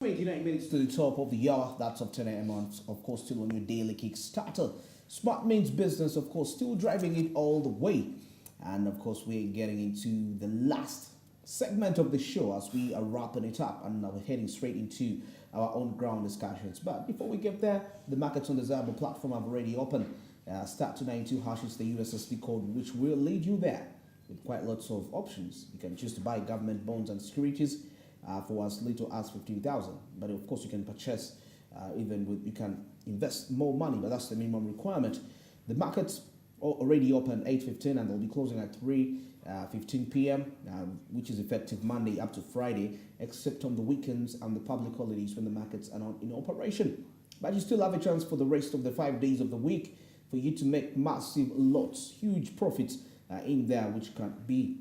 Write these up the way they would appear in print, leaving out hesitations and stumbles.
29 minutes to the top of the hour. That's of 10 a.m. on, of course, still on your daily Kickstarter. Smart means business, of course, still driving it all the way. And of course, we're getting into the last segment of the show as we are wrapping it up, and we're heading straight into our on ground discussions. But before we get there, the markets on the Zabo platform have already opened. Start to 92 hashes the USSD code, which will lead you there with quite lots of options. You can choose to buy government bonds and securities for as little as 15,000. But of course, you can purchase even with, you can invest more money, but that's the minimum requirement. The markets already open 8:15 and they'll be closing at 3:15 p.m., which is effective Monday up to Friday, except on the weekends and the public holidays when the markets are not in operation. But you still have a chance for the rest of the 5 days of the week for you to make massive lots, huge profits in there, which can be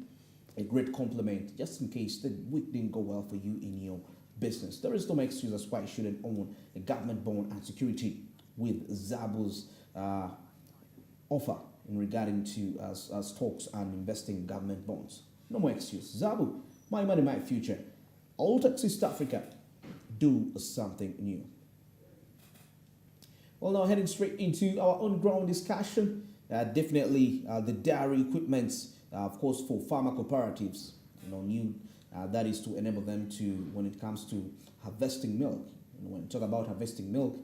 a great compliment just in case the week didn't go well for you in your business. There is no excuse as why you shouldn't own a government bond and security with Zabo's offer in regarding to stocks and investing in government bonds. No more excuse. Zabo, my money, my future. All Texas East Africa, do something new. Well, now heading straight into our on-ground discussion. Definitely the dairy equipments, of course, for farmer cooperatives, new, that is to enable them to, when it comes to harvesting milk. When you talk about harvesting milk,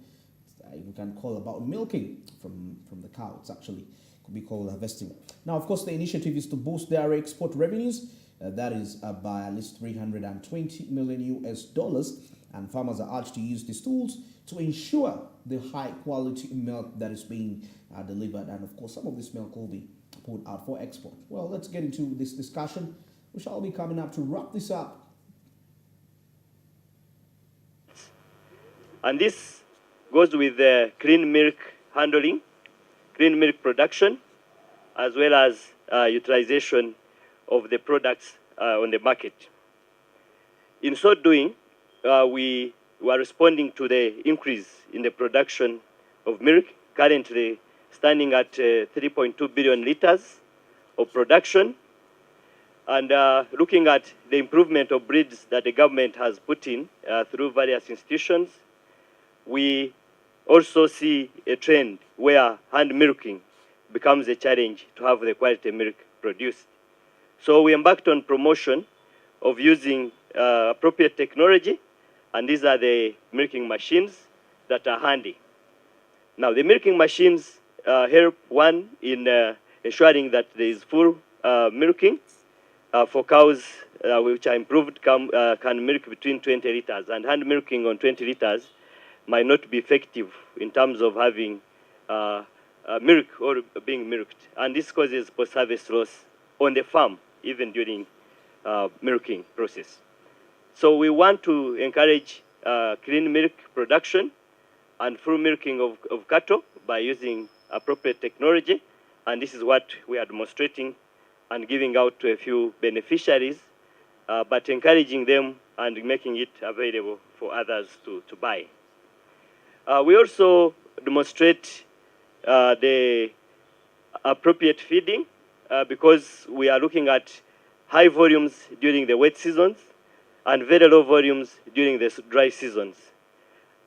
you can call about milking from the cow. It's actually could be called harvesting. Now, of course, the initiative is to boost dairy export revenues. That is by at least 320 million US dollars, and farmers are urged to use these tools to ensure the high quality milk that is being delivered, and of course some of this milk will be put out for export. Well, let's get into this discussion. We shall be coming up to wrap this up. And this goes with the clean milk handling, clean milk production, as well as utilization of the products on the market. In so doing, we are responding to the increase in the production of milk, currently standing at 3.2 billion liters of production, and looking at the improvement of breeds that the government has put in through various institutions. We also see a trend where hand milking becomes a challenge to have the quality milk produced. So we embarked on promotion of using appropriate technology, and these are the milking machines that are handy. Now, the milking machines help one in ensuring that there is full milking for cows which are improved can milk between 20 liters, and hand milking on 20 liters might not be effective in terms of having milk or being milked, and this causes post-harvest loss on the farm even during milking process. So we want to encourage clean milk production and full milking of cattle by using appropriate technology, and this is what we are demonstrating and giving out to a few beneficiaries, but encouraging them and making it available for others to buy. We also demonstrate the appropriate feeding because we are looking at high volumes during the wet seasons and very low volumes during the dry seasons.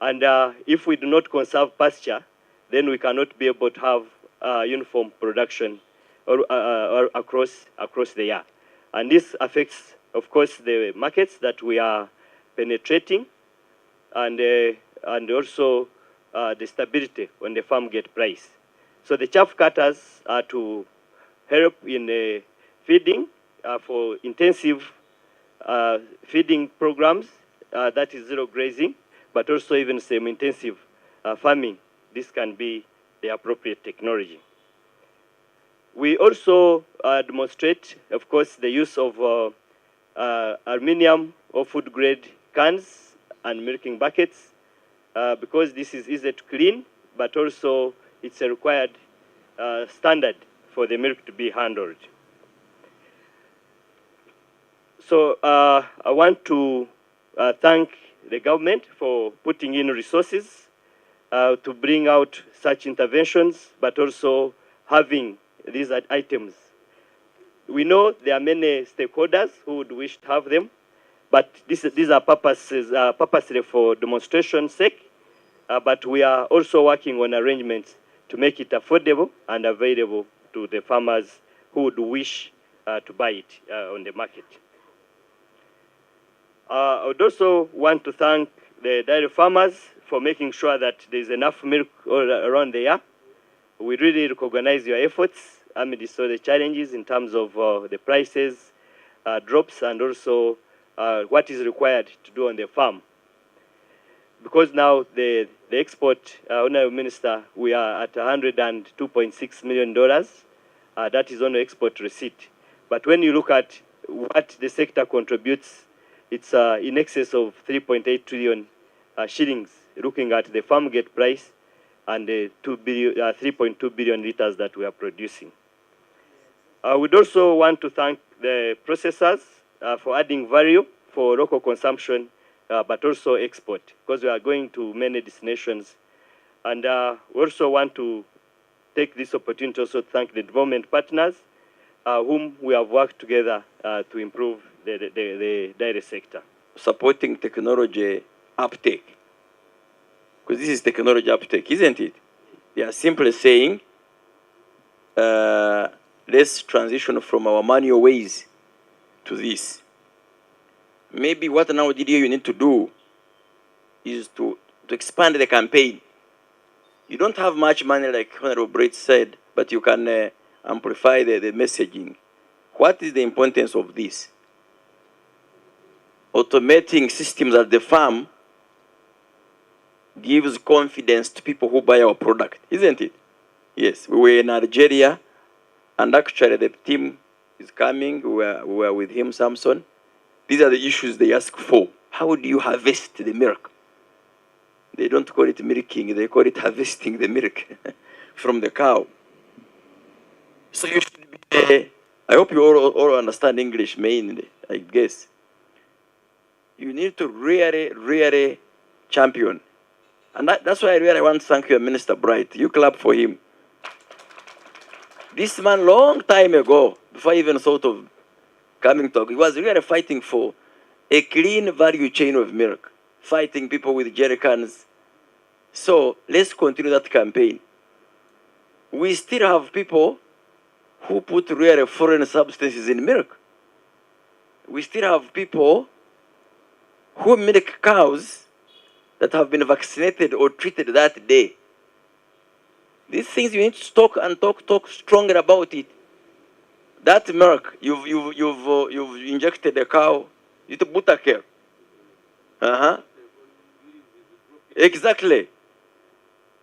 And if we do not conserve pasture, then we cannot be able to have uniform production or across the year. And this affects, of course, the markets that we are penetrating, and also the stability on the farm gate price. So the chaff cutters are to help in feeding for intensive feeding programs, that is zero grazing, but also even semi-intensive farming. This can be the appropriate technology. We also demonstrate, of course, the use of aluminum or food grade cans and milking buckets because this is easy to clean, but also it's a required standard for the milk to be handled. So I want to thank the government for putting in resources to bring out such interventions, but also having these items. We know there are many stakeholders who would wish to have them, but these are purposely for demonstration sake, but we are also working on arrangements to make it affordable and available to the farmers who would wish to buy it on the market. I would also want to thank the dairy farmers for making sure that there's enough milk all around the year. We really recognize your efforts amidst all the challenges in terms of the prices drops and also what is required to do on the farm. Because now the export, Honorable Minister, we are at $102.6 million. That is on the export receipt. But when you look at what the sector contributes, it's in excess of 3.8 trillion shillings, looking at the farm gate price and the 3.2 billion liters that we are producing. I would also want to thank the processors for adding value for local consumption, but also export, because we are going to many destinations. And we also want to take this opportunity also to thank the development partners whom we have worked together to improve the dairy sector. Supporting technology uptake, because this is technology uptake, isn't it? They are simply saying, let's transition from our manual ways to this. Maybe what now DDA you need to do is to expand the campaign. You don't have much money, like Honorable Brett said, but you can amplify the messaging. What is the importance of this? Automating systems at the farm gives confidence to people who buy our product, isn't it? Yes, we were in Algeria, and actually the team is coming. We were with him, Samson. These are the issues they ask for. How do you harvest the milk? They don't call it milking, they call it harvesting the milk from the cow. So you should be, I hope you all understand English mainly, I guess. You need to really champion. And that's why I really want to thank you, Minister Bright. You clap for him. This man, long time ago, before I even thought of coming to, he was really fighting for a clean value chain of milk, fighting people with jerry cans. So let's continue that campaign. We still have people who put really foreign substances in milk. We still have people who milk cows that have been vaccinated or treated that day. These things you need to talk and talk stronger about it. That milk, you've injected a cow, it's buttercare. Exactly.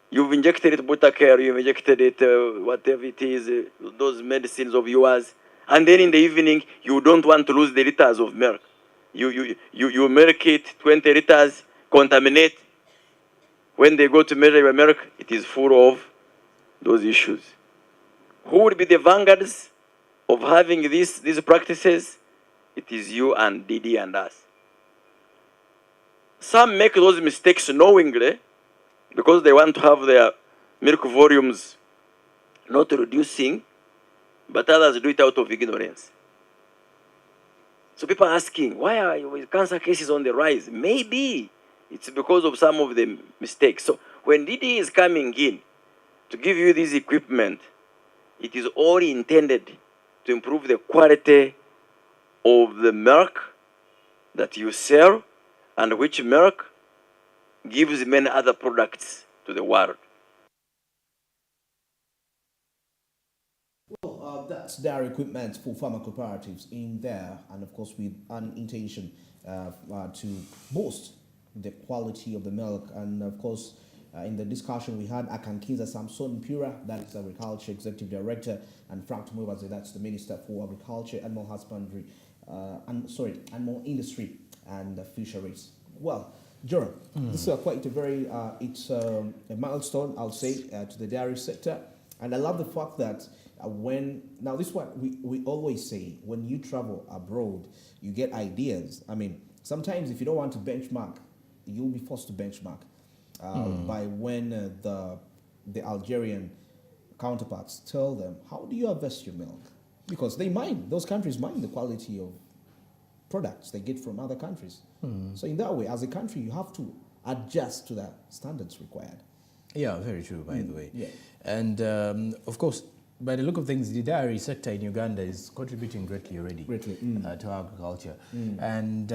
You've injected it buttercare, you've injected it whatever it is, those medicines of yours, and then in the evening you don't want to lose the liters of milk. You milk it 20 liters, contaminate. When they go to measure your milk, it is full of those issues. Who would be the vanguards of having these practices? It is you and Didi and us. Some make those mistakes knowingly because they want to have their milk volumes not reducing, but others do it out of ignorance. So people are asking, why are cancer cases on the rise? Maybe it's because of some of the mistakes. So when Didi is coming in to give you this equipment, it is all intended to improve the quality of the milk that you sell, and which milk gives many other products to the world. Well, that's their equipment for farmer cooperatives in there, and of course with an intention to boost the quality of the milk. And of course, in the discussion we had Akankiza Samson Pura, that is Agriculture Executive Director, and Frank Tumubaze, that's the Minister for Agriculture, Animal Husbandry, Animal Industry and Fisheries. Well, Joram, this is quite a very, it's a milestone, I'll say, to the dairy sector. And I love the fact that now this one, we always say, when you travel abroad, you get ideas. I mean, sometimes if you don't want to benchmark, you'll be forced to benchmark by when the Algerian counterparts tell them, how do you harvest your milk? Because those countries mind the quality of products they get from other countries. So in that way, as a country, you have to adjust to the standards required. Yeah, very true, by the way. Yeah. And of course, by the look of things, the dairy sector in Uganda is contributing greatly already to agriculture. And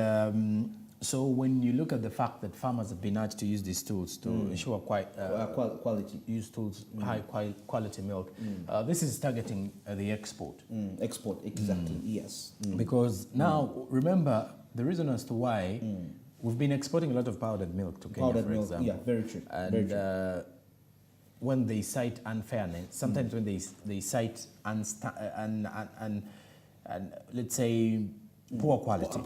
so when you look at the fact that farmers have been asked to use these tools to ensure Quality. use tools, high quality milk, this is targeting the export. Export, exactly, yes. Because now, remember, the reason as to why we've been exporting a lot of powdered milk to Kenya, Powdered for milk, example. yeah, very true. And very true. When they cite unfairness, sometimes when they cite and let's say poor quality,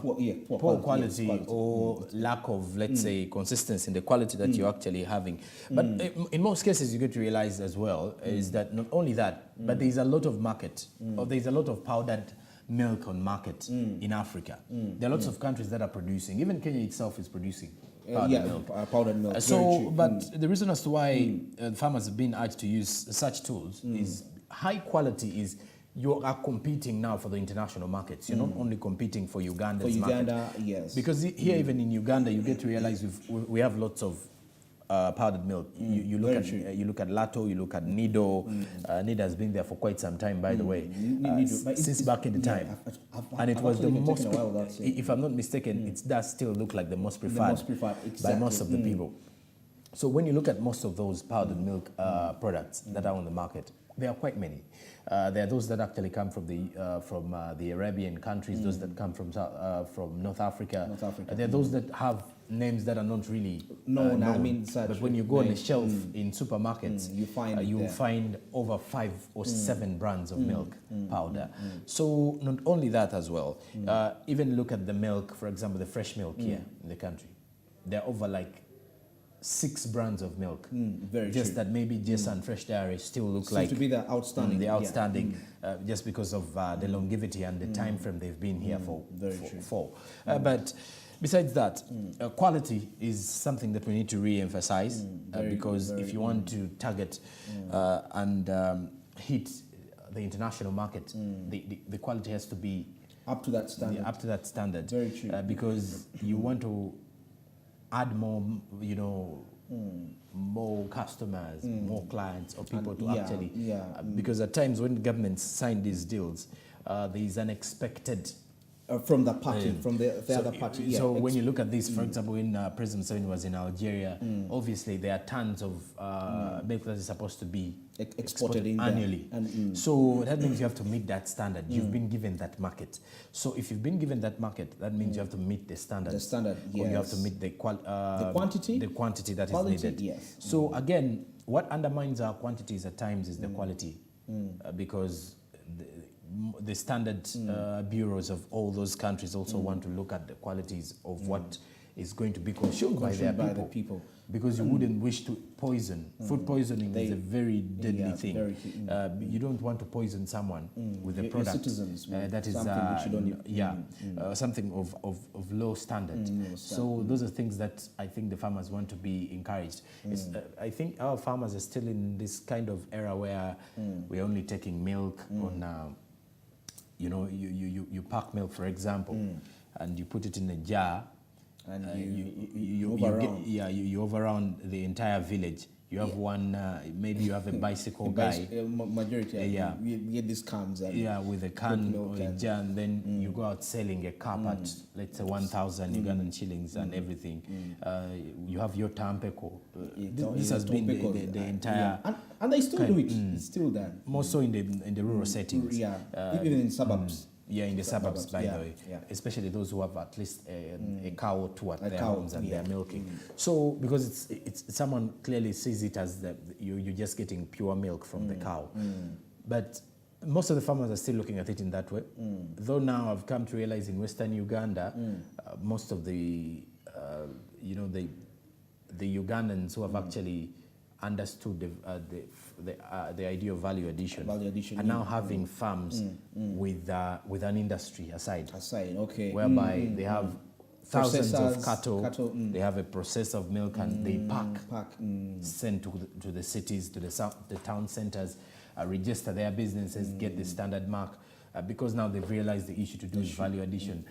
poor quality or lack of, let's say, consistency in the quality that you're actually having. But in most cases, you get to realize as well is that not only that, but there's a lot of market, or there's a lot of powdered milk on market in Africa. There are lots of countries that are producing. Even Kenya itself is producing powdered milk. Powdered milk. But the reason as to why farmers have been urged to use such tools is high quality is you are competing now for the international markets. You're not only competing for Uganda's Uganda, market. yes. Because here, even in Uganda, you get to realize we have lots of powdered milk. You look at Lato, you look at Nido. Nido has been there for quite some time, by the way, since back in the time. And it was the most, if I'm not mistaken, it does still look like the most preferred, by most of the people. So when you look at most of those powdered milk products that are on the market, there are quite many. There are those that actually come from the Arabian countries, those that come from North Africa. There are those that have names that are not really known. I mean, but when you go on the shelf in supermarkets, you will find over 5 or 7 brands of milk powder. So not only that as well, even look at the milk, for example, the fresh milk here in the country. There are over like 6 brands of milk. Very just true. that maybe Jess and Fresh Dairy still look like to be the outstanding. Just because of the longevity and the time frame they've been here for. But besides that, quality is something that we need to re-emphasize because if you want to target and hit the international market, the quality has to be up to that standard. Up to that standard. Very true. Because you want to add more, more customers, more clients, or people to actually. Because at times when governments sign these deals, there is unexpected. From the party, from the other party. Yeah. So when you look at this, for example, when President Museveni was in Algeria, obviously there are tons of milk that is supposed to be exported annually. So that means you have to meet that standard. You've been given that market. So if you've been given that market, that means you have to meet the standard. The standard, yes. Or you have to meet the quantity. The quantity that is needed. Yes. So again, what undermines our quantities at times is the quality, because the standard bureaus of all those countries also want to look at the qualities of what is going to be consumed by their people. Because you wouldn't wish to poison. Food poisoning is a very deadly thing. You don't want to poison someone with a product that is something of low standard. So those are things that I think the farmers want to be encouraged. I think our farmers are still in this kind of era where we're only taking milk on you pack milk, for example, and you put it in a jar, and you overrun the entire village. You have one, maybe you have a bicycle guy. Majority, we get these cans. With a can or a jar, and then you go out selling a cup at, let's say, 1,000 Ugandan shillings and everything. You have your tampeko. This has been the entire... And they still do it. It's still done. More so in the rural settings. Even in suburbs. In the suburbs, by the way. Especially those who have at least a cow or two at their homes and they're milking. So, because it's someone clearly sees it as you're just getting pure milk from the cow. But most of the farmers are still looking at it in that way. Though now I've come to realize in Western Uganda, most of the Ugandans who have actually understood the idea of value addition and now having farms with an industry aside, whereby they have thousands of cattle, they have a process of milk, and they pack send to the cities, to the town centers, register their businesses, get the standard mark. because now they've realized the issue to do is value addition,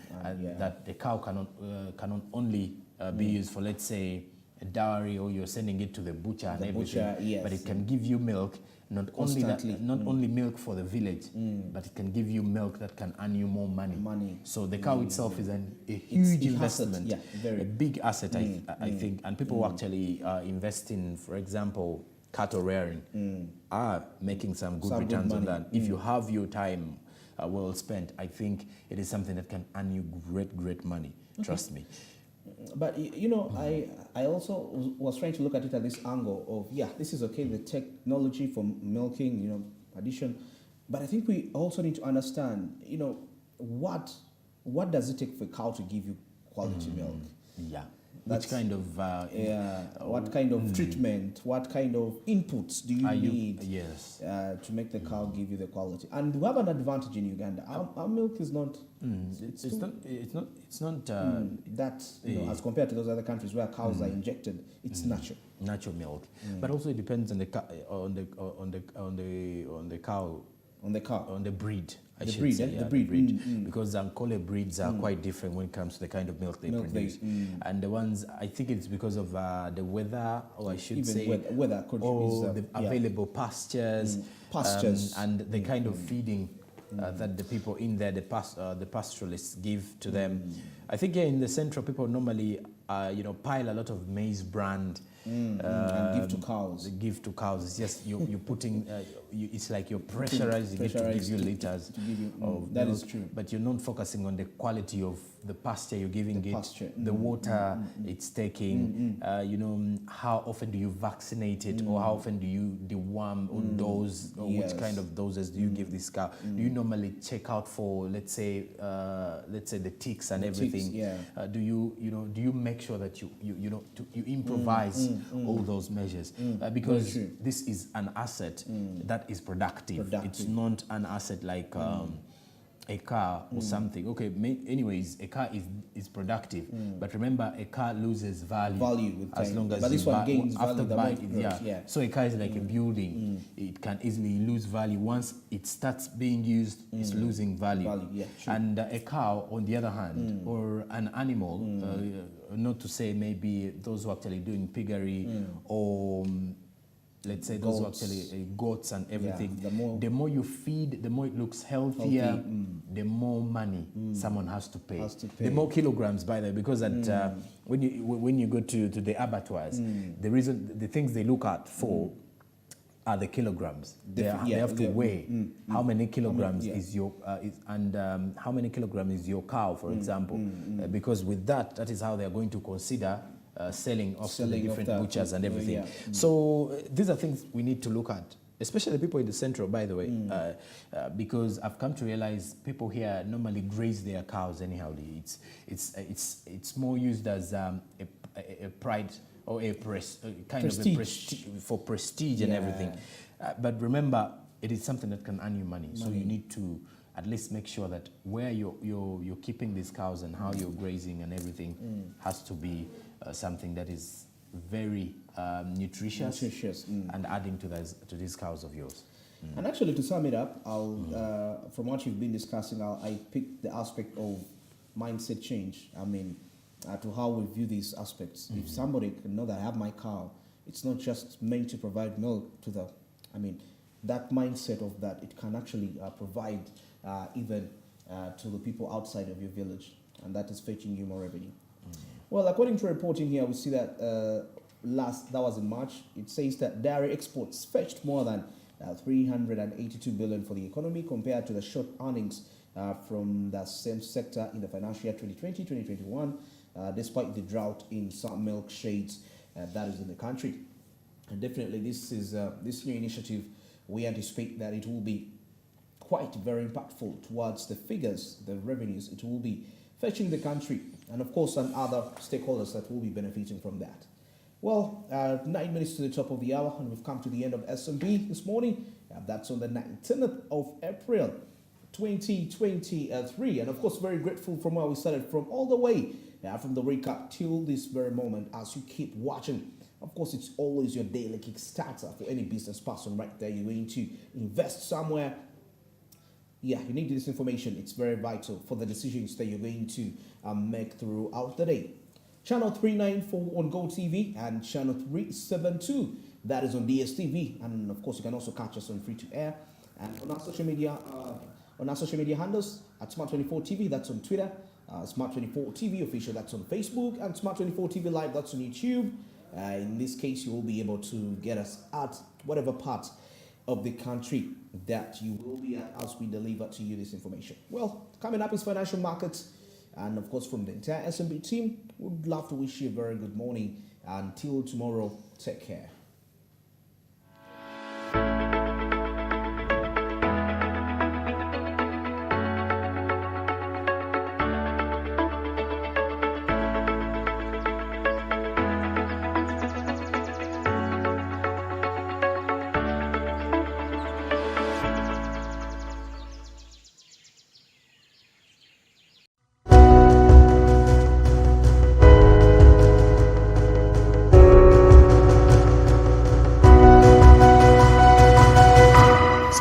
that the cow cannot only be used for, let's say, a dowry, or you're sending it to the butcher and everything, but it can give you milk. Not only milk for the village, but it can give you milk that can earn you more money. So the cow itself is a huge investment, asset, a big asset, I think. And people who actually invest in, for example, cattle rearing, are making some good returns on that. If you have your time well spent, I think it is something that can earn you great money. Trust me. But you know, I also was trying to look at it at this angle of, this is okay, the technology for milking, you know, addition, but I think we also need to understand, you know, what does it take for a cow to give you quality milk? Which kind of what kind of treatment, what kind of inputs do you need to make the cow give you the quality? And we have an advantage in Uganda. Our milk is not it's not that, you know, as compared to those other countries where cows are injected. It's natural milk, but also it depends on the cow, on the breed. The breed. Because Ankole breeds are quite different when it comes to the kind of milk they produce. And the ones, I think it's because of the weather, or I should say, weather or the available pastures, and the kind of feeding that the people in there, the pastoralists, give to them. I think here in the central, people normally pile a lot of maize brand and give to cows. It's just you're putting, it's like you're pressurizing it to give you liters of that milk, is true. but you're not focusing on the quality of the pasture you're giving the water it's taking, how often do you vaccinate it, or how often do you deworm or dose, or which kind of doses do you give this cow? Do you normally check out for, let's say the ticks and everything? Do you make sure that you improvise all those measures, because this is an asset that is productive. It's not an asset like a car or something. Okay, anyways, a car is productive, but remember, a car loses value with time. As long as but this one gains after value. So a car is like a building; it can easily lose value once it starts being used. It's losing value. And a cow, on the other hand, or an animal, not to say maybe those who are actually doing piggery or let's say those goats. who actually goats and everything, the more you feed, the more it looks healthier, the more money someone has to pay. The more kilograms, by the way, because at when you go to the abattoirs, the things they look at for are the kilograms. They have to weigh how many kilograms is your how many kilograms is your cow, for example, because with that is how they are going to consider selling off to the different butchers and everything. So these are things we need to look at, especially the people in the central, by the way, because I've come to realize people here normally graze their cows anyhow. It's more used as a pride or a kind of a prestige, for prestige and everything. But remember, it is something that can earn you money. So you need to at least make sure that where you're keeping these cows and how you're grazing and everything has to be something that is very nutritious and adding to these cows of yours. And actually, to sum it up, I'll from what you've been discussing, I picked the aspect of mindset change. I mean, to how we view these aspects. If somebody can know that I have my cow, it's not just meant to provide milk to that mindset of that, it can actually provide even to the people outside of your village, and that is fetching you more revenue. Well, according to reporting here, we see that that was in March. It says that dairy exports fetched more than 382 billion for the economy, compared to the short earnings from the same sector in the financial year 2020-2021, despite the drought in some milk shades that is in the country. And definitely this is this new initiative, we anticipate that it will be quite very impactful towards the figures, the revenues it will be fetching the country, and of course and other stakeholders that will be benefiting from that. Well, 9 minutes to the top of the hour, and we've come to the end of SMB this morning. That's on the 19th of April 2023, and of course very grateful from where we started from, all the way from the recap till this very moment, as you keep watching. Of course, it's always your daily Kickstarter for any business person right there. You're going to invest somewhere, Yeah, you need this information. It's very vital for the decisions that you're going to make throughout the day. Channel 394 on Go TV and channel 372 that is on DSTV, and of course you can also catch us on free to air and on our social media handles at Smart24 TV. That's on Twitter, Smart24 TV official. That's on Facebook, and Smart24 TV Live. That's on YouTube. In this case, you will be able to get us at whatever part of the country that you will be at as we deliver to you this information. Well, coming up is financial markets, and of course from the entire SMB team, we'd love to wish you a very good morning. Until tomorrow, take care.